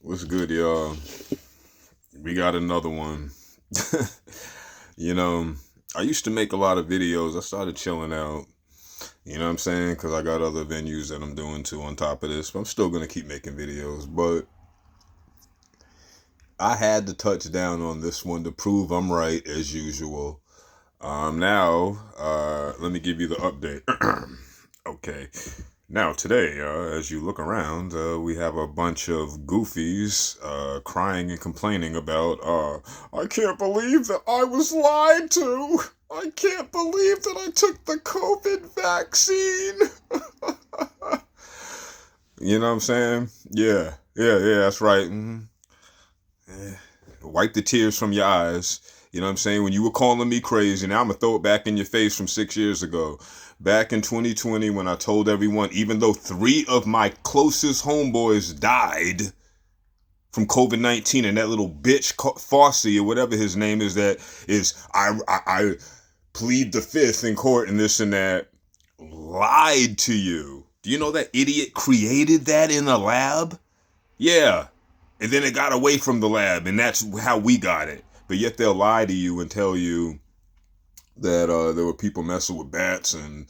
What's good, y'all? We got another one. you know, I used to make a lot of videos. I started chilling out. You know what I'm saying? Because I got other venues that I'm doing too on top of this. But I'm still going to keep making videos. But I had to touch down on this one to prove I'm right as usual. Let me give you the update. Okay. Now, today, as you look around, we have a bunch of goofies crying and complaining about, I can't believe that I was lied to. I can't believe that I took the COVID vaccine. You know what I'm saying? Yeah, that's right. Wipe the tears from your eyes. You know what I'm saying? When you were calling me crazy, now I'm going to throw it back in your face from 6 years ago. Back in 2020 when I told everyone, even though 3 of my closest homeboys died from COVID-19 and that little bitch Fauci or whatever his name is I plead the fifth in court and this and that, lied to you. Do you know that idiot created that in a lab? Yeah. And then it got away from the lab, and that's how we got it. But yet they'll lie to you and tell you that there were people messing with bats and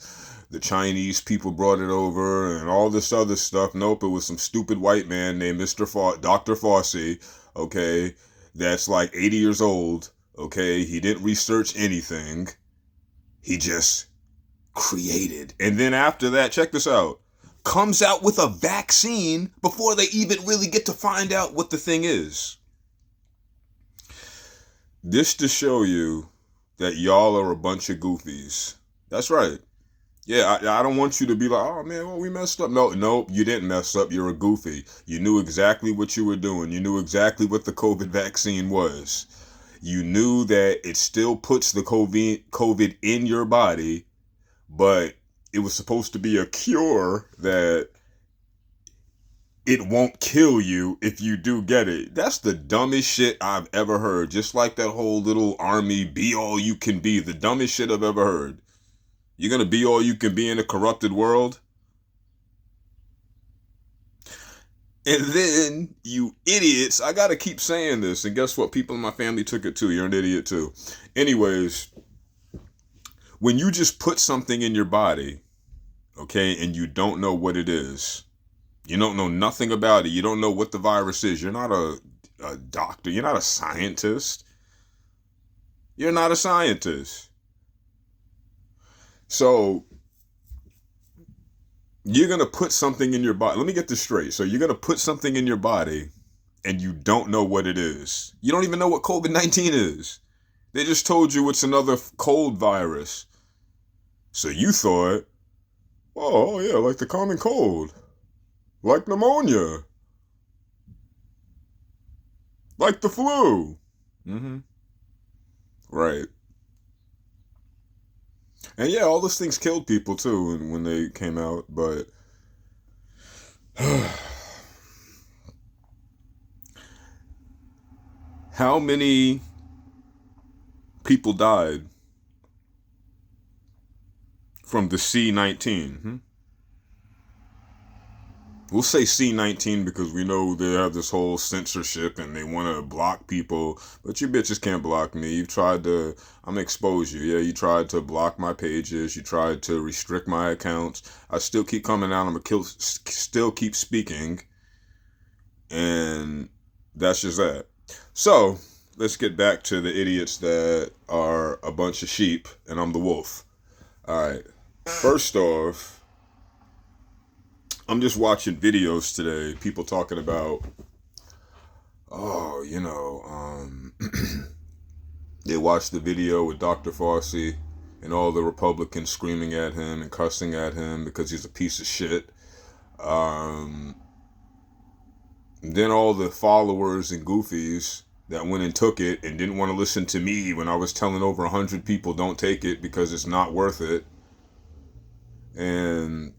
the Chinese people brought it over and all this other stuff. Nope, it was some stupid white man named Dr. Fauci, okay, that's like 80 years old, okay? He didn't research anything. He just created. And then after that, check this out, comes out with a vaccine before they even really get to find out what the thing is. This to show you that y'all are a bunch of goofies. That's right. Yeah, I don't want you to be like, oh man, well, we messed up. No, you didn't mess up. You're a goofy. You knew exactly what you were doing. You knew exactly what the COVID vaccine was. You knew that it still puts the COVID in your body, but it was supposed to be a cure that it won't kill you if you do get it. That's the dumbest shit I've ever heard. Just like that whole little army, be all you can be. The dumbest shit I've ever heard. You're going to be all you can be in a corrupted world? And then, you idiots, I got to keep saying this. And guess what? People in my family took it too. You're an idiot too. Anyways, when you just put something in your body, okay, and you don't know what it is, you don't know nothing about it, you don't know what the virus is, you're not a doctor, you're not a scientist. You're not a scientist. So, you're going to put something in your body. Let me get this straight. So, you're going to put something in your body and you don't know what it is. You don't even know what COVID-19 is. They just told you it's another cold virus. So, you thought, oh yeah, like the common cold. Like pneumonia. Like the flu. Right. And yeah, all those things killed people too when they came out, but how many people died from the C-19? We'll say C-19 because we know they have this whole censorship and they want to block people. But you bitches can't block me. You've tried to, I'm gonna expose you. Yeah, you tried to block my pages. You tried to restrict my accounts. I still keep coming out. I'm gonna still keep speaking. And that's just that. So, let's get back to the idiots that are a bunch of sheep and I'm the wolf. Alright. First off, I'm just watching videos today, people talking about, they watched the video with Dr. Fauci and all the Republicans screaming at him and cussing at him because he's a piece of shit. Then all the followers and goofies that went and took it and didn't want to listen to me when I was telling over 100 people don't take it because it's not worth it. And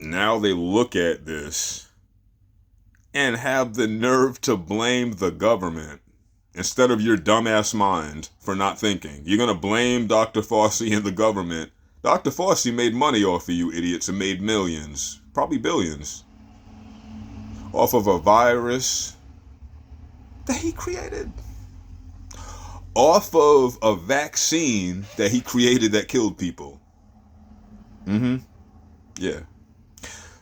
now they look at this and have the nerve to blame the government instead of your dumbass mind for not thinking. You're going to blame Dr. Fauci and the government. Dr. Fauci made money off of you idiots and made millions, probably billions, off of a virus that he created off of a vaccine that he created that killed people. Yeah.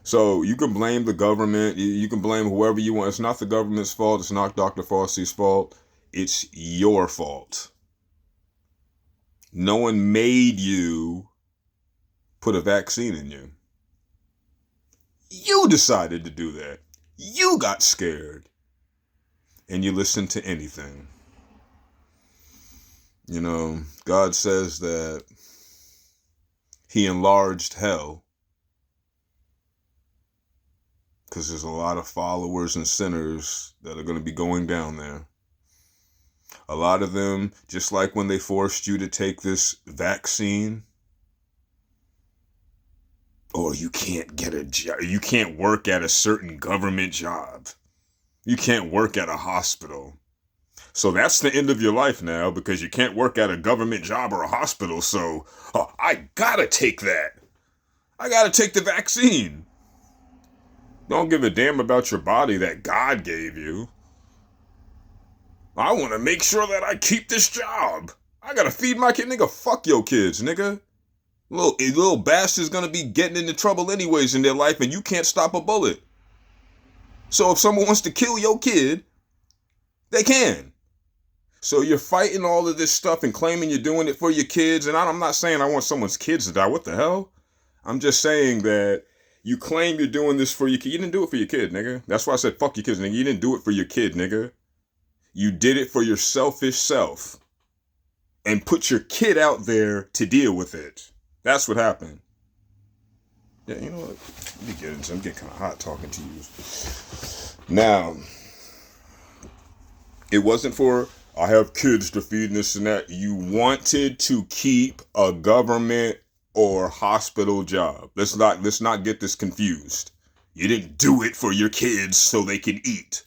So you can blame the government. You can blame whoever you want. It's not the government's fault. It's not Dr. Fauci's fault. It's your fault. No one made you put a vaccine in you. You decided to do that. You got scared. And you listened to anything. You know, God says that he enlarged hell because there's a lot of followers and sinners that are going to be going down there. A lot of them, just like when they forced you to take this vaccine, or you can't get a job, you can't work at a certain government job, you can't work at a hospital. So that's the end of your life now because you can't work at a government job or a hospital. So I gotta take that. I gotta take the vaccine. Don't give a damn about your body that God gave you. I want to make sure that I keep this job. I gotta feed my kid. Nigga, fuck your kids, nigga. Little bastard's gonna be getting into trouble anyways in their life and you can't stop a bullet. So if someone wants to kill your kid, they can. So you're fighting all of this stuff and claiming you're doing it for your kids. And I'm not saying I want someone's kids to die. What the hell? I'm just saying that you claim you're doing this for your kid. You didn't do it for your kid, nigga. That's why I said fuck your kids, nigga. You didn't do it for your kid, nigga. You did it for your selfish self. And put your kid out there to deal with it. That's what happened. Yeah, you know what? I'm getting kind of hot talking to you. Now, it wasn't for, I have kids to feed and this and that. You wanted to keep a government or hospital job. Let's not get this confused. You didn't do it for your kids so they can eat.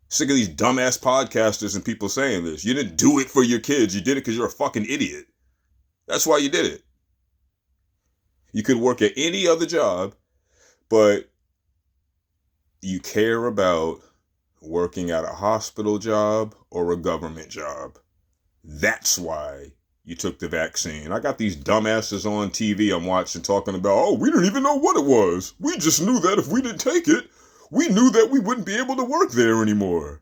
Sick of these dumbass podcasters and people saying this. You didn't do it for your kids. You did it because you're a fucking idiot. That's why you did it. You could work at any other job, but you care about working at a hospital job or a government job. That's why you took the vaccine. I got these dumbasses on TV I'm watching talking about, oh, we didn't even know what it was. We just knew that if we didn't take it, we knew that we wouldn't be able to work there anymore.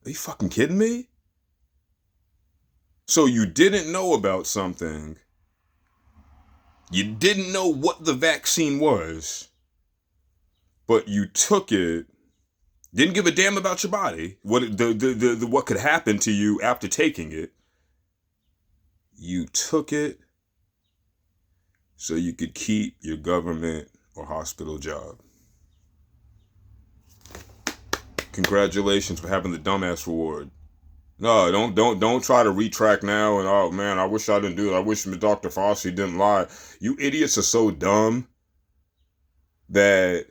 Are you fucking kidding me? So you didn't know about something. You didn't know what the vaccine was, but you took it. Didn't give a damn about your body. What could happen to you after taking it. You took it so you could keep your government or hospital job. Congratulations for having the dumbass reward. No, don't try to retract now and, oh man, I wish I didn't do it. I wish Dr. Fauci didn't lie. You idiots are so dumb that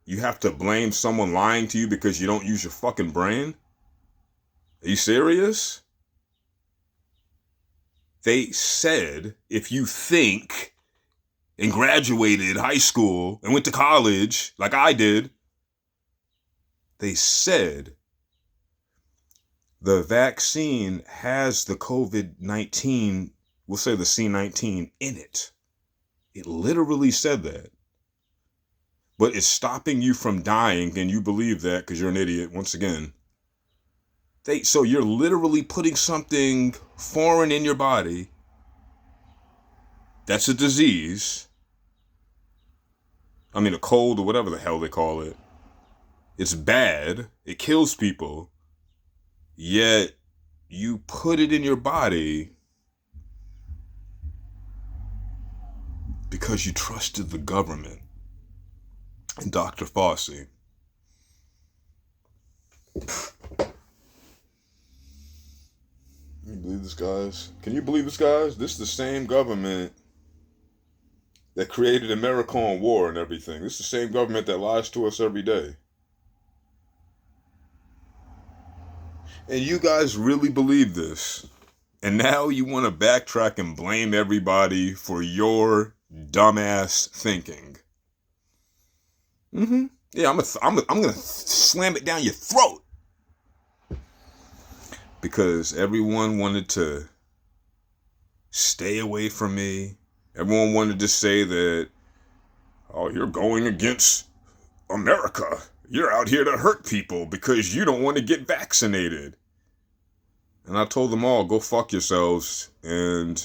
you have to blame someone lying to you because you don't use your fucking brain? Are you serious? They said if you think and graduated high school and went to college like I did, they said the vaccine has the COVID-19, we'll say the C-19 in it. It literally said that. But it's stopping you from dying, and you believe that because you're an idiot, once again. So you're literally putting something foreign in your body that's a disease. I mean, a cold or whatever the hell they call it. It's bad. It kills people. Yet you put it in your body because you trusted the government and Dr. Fauci. Can you believe this, guys? Can you believe this, guys? This is the same government that created America on war and everything. This is the same government that lies to us every day. And you guys really believe this. And now you want to backtrack and blame everybody for your dumbass thinking. Yeah, I'm gonna slam it down your throat. Because everyone wanted to stay away from me. Everyone wanted to say that, oh, you're going against America. You're out here to hurt people because you don't want to get vaccinated. And I told them all, go fuck yourselves, and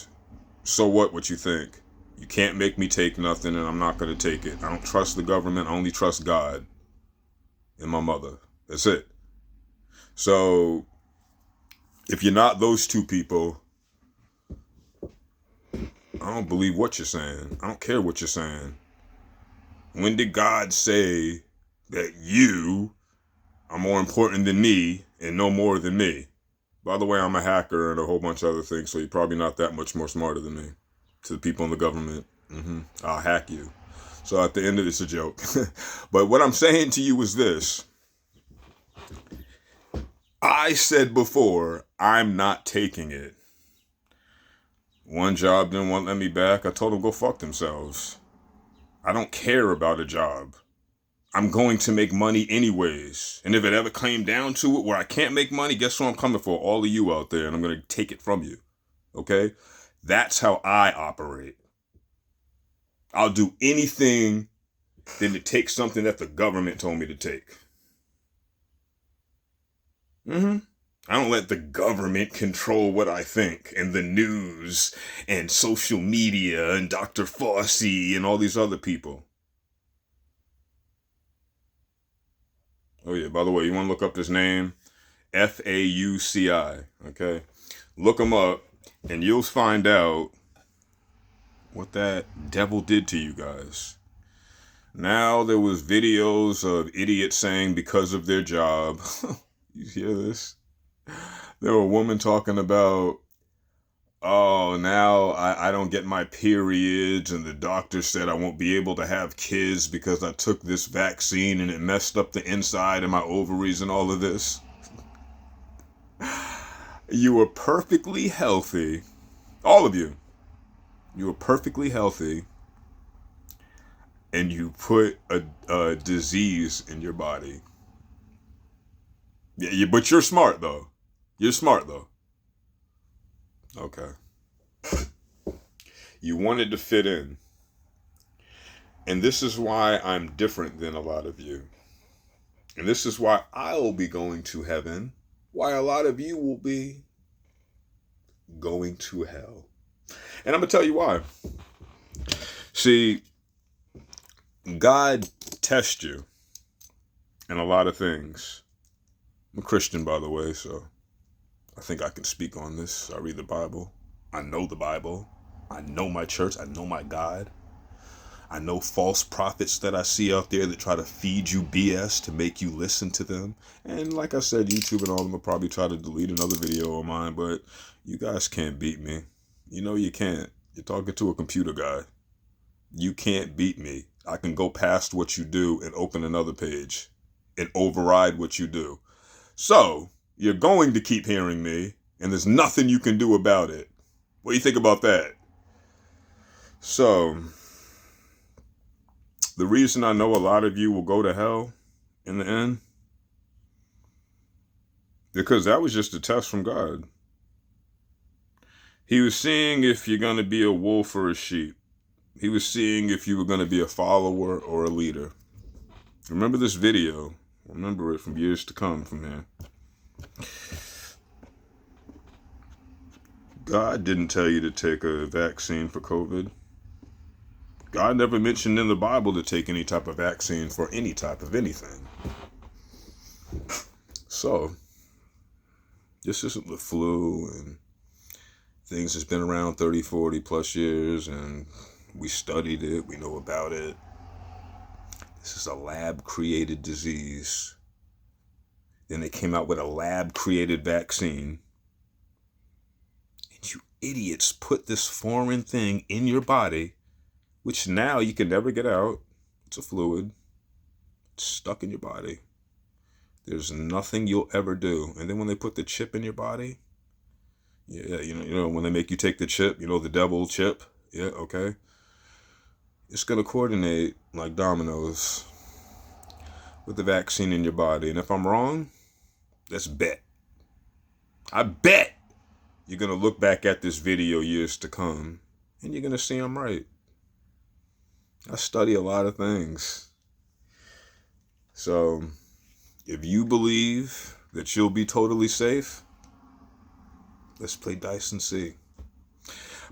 so what you think? You can't make me take nothing, and I'm not going to take it. I don't trust the government. I only trust God and my mother. That's it. So, if you're not those two people, I don't believe what you're saying. I don't care what you're saying. When did God say that you are more important than me and no more than me? By the way, I'm a hacker and a whole bunch of other things, so you're probably not that much more smarter than me. To the people in the government, I'll hack you. So at the end of this, it's a joke. But what I'm saying to you is this. I said before, I'm not taking it. One job didn't want to let me back. I told them go fuck themselves. I don't care about a job. I'm going to make money anyways. And if it ever came down to it where I can't make money, guess who I'm coming for? All of you out there, and I'm going to take it from you. Okay? That's how I operate. I'll do anything than to take something that the government told me to take. I don't let the government control what I think, and the news, and social media, and Dr. Fauci, and all these other people. Oh yeah, by the way, you want to look up this name? Fauci, okay? Look him up, and you'll find out what that devil did to you guys. Now there was videos of idiots saying because of their job. You hear this? There were a woman talking about, oh, now I don't get my periods, and the doctor said I won't be able to have kids because I took this vaccine and it messed up the inside of my ovaries and all of this. You were perfectly healthy. All of you. You were perfectly healthy. And you put a disease in your body. Yeah, but you're smart, though. You're smart, though. Okay. You wanted to fit in. And this is why I'm different than a lot of you. And this is why I'll be going to heaven. Why a lot of you will be going to hell. And I'm going to tell you why. See, God tests you in a lot of things. I'm a Christian, by the way, so I think I can speak on this. I read the Bible. I know the Bible. I know my church. I know my God. I know false prophets that I see out there that try to feed you BS to make you listen to them. And like I said, YouTube and all of them will probably try to delete another video of mine, but you guys can't beat me. You know you can't. You're talking to a computer guy. You can't beat me. I can go past what you do and open another page and override what you do. So, you're going to keep hearing me, and there's nothing you can do about it. What do you think about that? So, the reason I know a lot of you will go to hell in the end, because that was just a test from God. He was seeing if you're going to be a wolf or a sheep. He was seeing if you were going to be a follower or a leader. Remember this video. Remember it from years to come from here. God didn't tell you to take a vaccine for COVID. God never mentioned in the Bible to take any type of vaccine for any type of anything. So, this isn't the flu and things that's been around 30, 40 plus years, and we studied it, we know about it. This is a lab-created disease. Then they came out with a lab-created vaccine. And you idiots put this foreign thing in your body, which now you can never get out. It's a fluid. It's stuck in your body. There's nothing you'll ever do. And then when they put the chip in your body, yeah, you know, when they make you take the chip, the devil chip, yeah, okay. It's going to coordinate like dominoes. with the vaccine in your body. And if I'm wrong, let's bet. I bet you're going to look back at this video years to come and you're going to see I'm right. I study a lot of things. So if you believe that you'll be totally safe, let's play dice and see.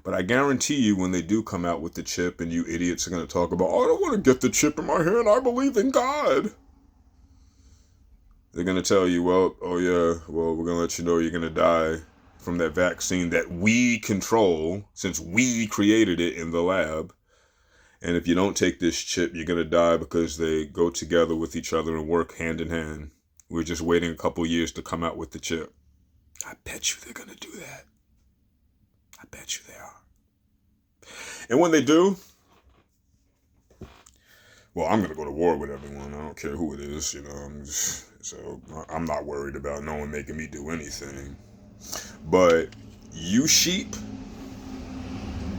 But I guarantee you when they do come out with the chip and you idiots are going to talk about, oh, I don't want to get the chip in my hand. I believe in God. They're going to tell you, well, oh yeah, well, we're going to let you know you're going to die from that vaccine that we control since we created it in the lab. And if you don't take this chip, you're going to die because they go together with each other and work hand in hand. We're just waiting a couple years to come out with the chip. I bet you they're going to do that. I bet you they are. And when they do, well, I'm going to go to war with everyone. I don't care who it is, you know. So I'm not worried about no one making me do anything. But you sheep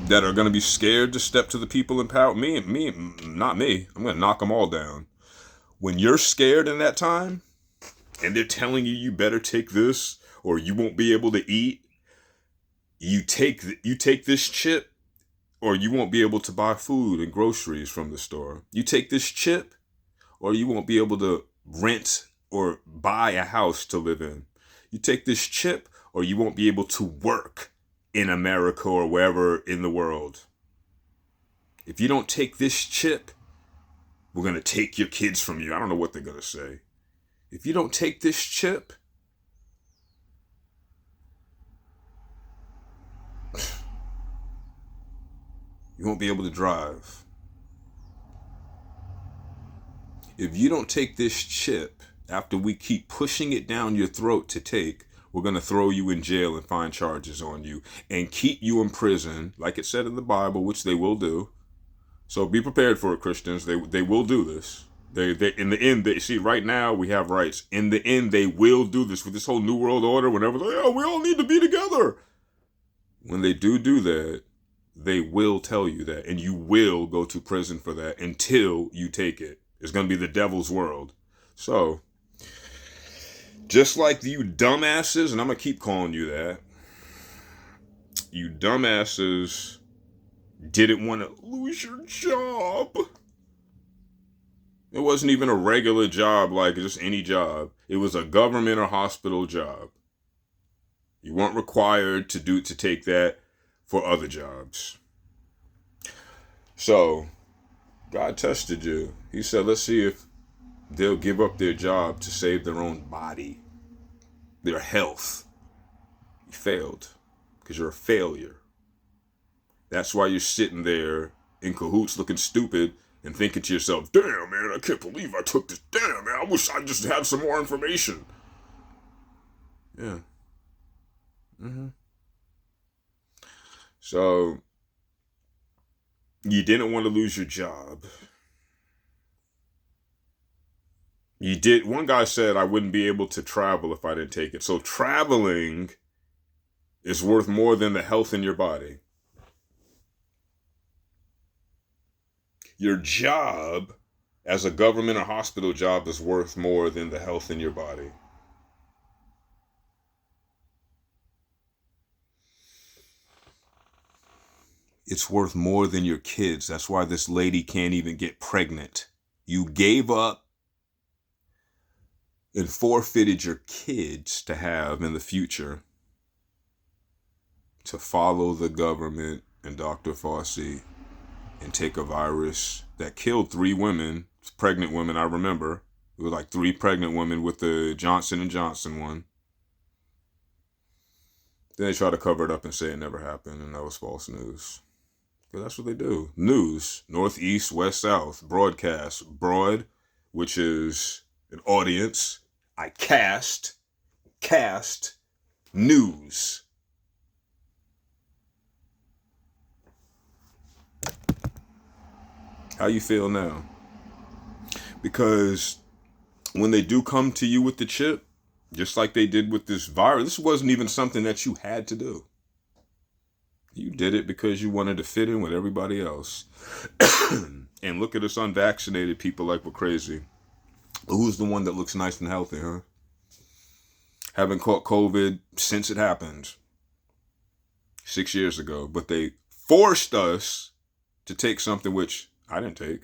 that are going to be scared to step to the people in power, not me. I'm going to knock them all down. When you're scared in that time, and they're telling you you better take this, or you won't be able to eat, you take this chip, or you won't be able to buy food and groceries from the store. You take this chip, or you won't be able to rent or buy a house to live in. You take this chip, or you won't be able to work in America or wherever in the world. If you don't take this chip, we're going to take your kids from you. I don't know what they're going to say. If you don't take this chip, you won't be able to drive. If you don't take this chip, after we keep pushing it down your throat to take, we're going to throw you in jail and find charges on you and keep you in prison, like it said in the Bible, which they will do. So be prepared for it, Christians. They will do this. They in the end, see, right now we have rights. In the end, they will do this with this whole New World Order. Whenever we all need to be together. When they do that, they will tell you that, and you will go to prison for that until you take it. It's going to be the devil's world. So, just like you dumbasses, and I'm going to keep calling you that, you dumbasses didn't want to lose your job. It wasn't even a regular job like just any job. It was a government or hospital job. You weren't required to take that for other jobs. So, God tested you. He said, let's see if they'll give up their job to save their own body, their health. You failed because you're a failure. That's why you're sitting there in cahoots looking stupid and thinking to yourself, damn, man, I can't believe I took this. Damn, man, I wish I just had some more information. Yeah. So, you didn't want to lose your job. You did. One guy said I wouldn't be able to travel if I didn't take it. So traveling is worth more than the health in your body. Your job as a government or hospital job is worth more than the health in your body. It's worth more than your kids. That's why this lady can't even get pregnant. You gave up and forfeited your kids to have in the future to follow the government and Dr. Fauci and take a virus that killed 3 women, pregnant women, I remember. It was like 3 pregnant women with the Johnson & Johnson one. Then they try to cover it up and say it never happened, and that was false news. Because that's what they do. News, north, east, west, south, broadcast. Broad, which is an audience. I cast, news. How you feel now? Because when they do come to you with the chip, just like they did with this virus, this wasn't even something that you had to do. You did it because you wanted to fit in with everybody else. And look at us unvaccinated people like we're crazy. Who's the one that looks nice and healthy, huh? Haven't caught COVID since it happened 6 years ago, but they forced us to take something which I didn't take.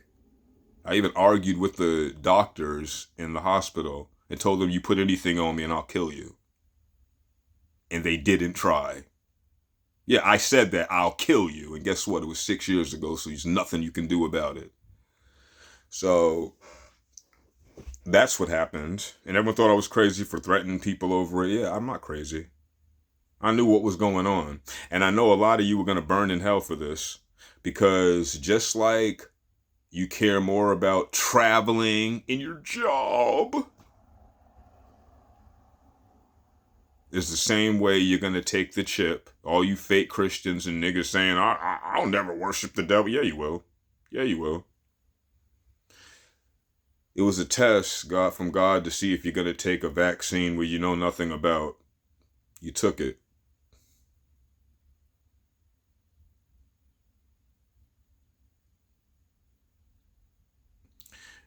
I even argued with the doctors in the hospital and told them, you put anything on me and I'll kill you. And they didn't try. Yeah, I said that, I'll kill you. And guess what? It was 6 years ago, so there's nothing you can do about it. So that's what happened. And everyone thought I was crazy for threatening people over it. Yeah, I'm not crazy. I knew what was going on. And I know a lot of you were going to burn in hell for this, because just like you care more about traveling in your job, it's the same way you're going to take the chip. All you fake Christians and niggas saying, I'll never worship the devil. Yeah, you will. Yeah, you will. It was a test from God to see if you're going to take a vaccine where you know nothing about. You took it.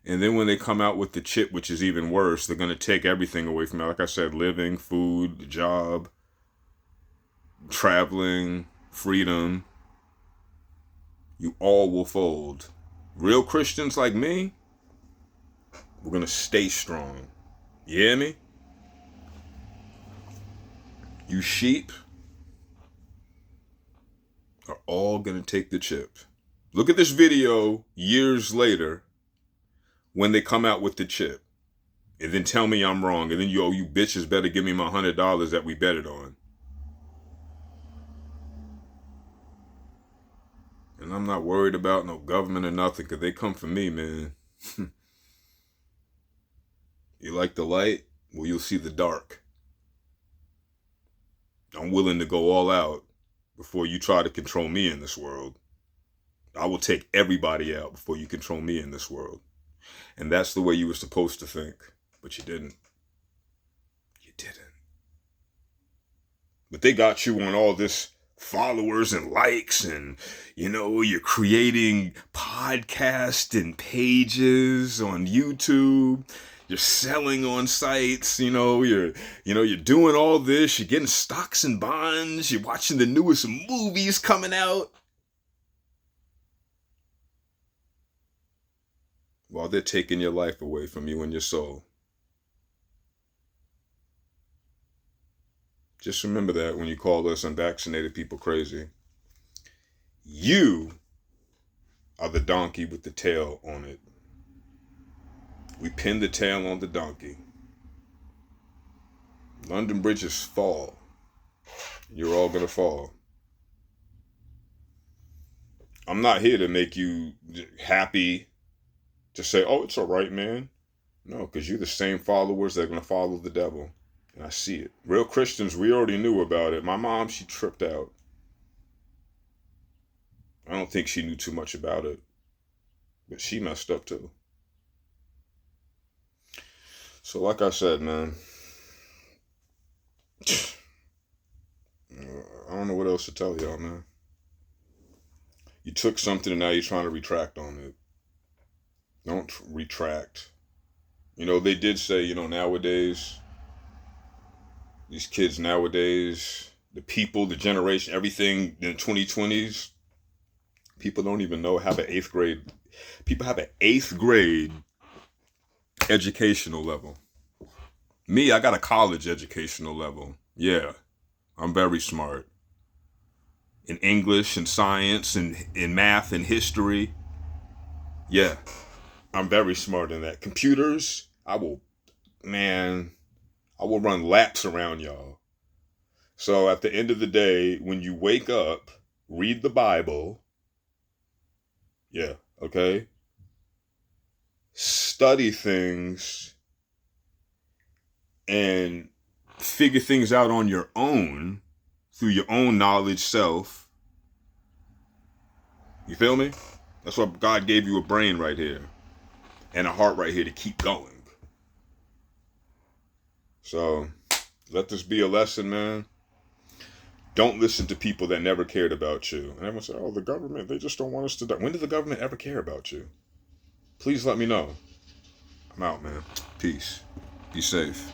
And then when they come out with the chip, which is even worse, they're going to take everything away from you. Like I said, living, food, job, traveling, freedom. You all will fold. Real Christians like me, we're going to stay strong. You hear me? You sheep are all going to take the chip. Look at this video years later when they come out with the chip. And then tell me I'm wrong. And then you bitches better give me my $100 that we betted on. And I'm not worried about no government or nothing, because they come for me, man. You like the light? Well, you'll see the dark. I'm willing to go all out before you try to control me in this world. I will take everybody out before you control me in this world. And that's the way you were supposed to think. But you didn't. You didn't. But they got you on all this followers and likes, and you're creating podcasts and pages on YouTube. You're selling on sites, you're doing all this, you're getting stocks and bonds, you're watching the newest movies coming out. While they're taking your life away from you and your soul. Just remember that when you call us unvaccinated people crazy. You are the donkey with the tail on it. We pin the tail on the donkey. London bridges fall. You're all going to fall. I'm not here to make you happy to say, oh, it's all right, man. No, because you're the same followers that are going to follow the devil. And I see it. Real Christians, we already knew about it. My mom, she tripped out. I don't think she knew too much about it. But she messed up too. So like I said, man, I don't know what else to tell y'all, man. You took something and now you're trying to retract on it. Don't retract. They did say, nowadays, these kids nowadays, the people, the generation, everything in the 2020s, people don't even know, have an 8th grade. People have an 8th grade educational level. Me, I got a college educational level. Yeah, I'm very smart. In English and science and in math and history. Yeah, I'm very smart in that. Computers, I will run laps around y'all. So at the end of the day, when you wake up, read the Bible. Yeah, okay? Study things and figure things out on your own through your own knowledge self. You feel me? That's why God gave you a brain right here and a heart right here to keep going. So let this be a lesson, man. Don't listen to people that never cared about you. And everyone said, oh, the government, they just don't want us to die. When did the government ever care about you? Please let me know. I'm out, man. Peace. Be safe.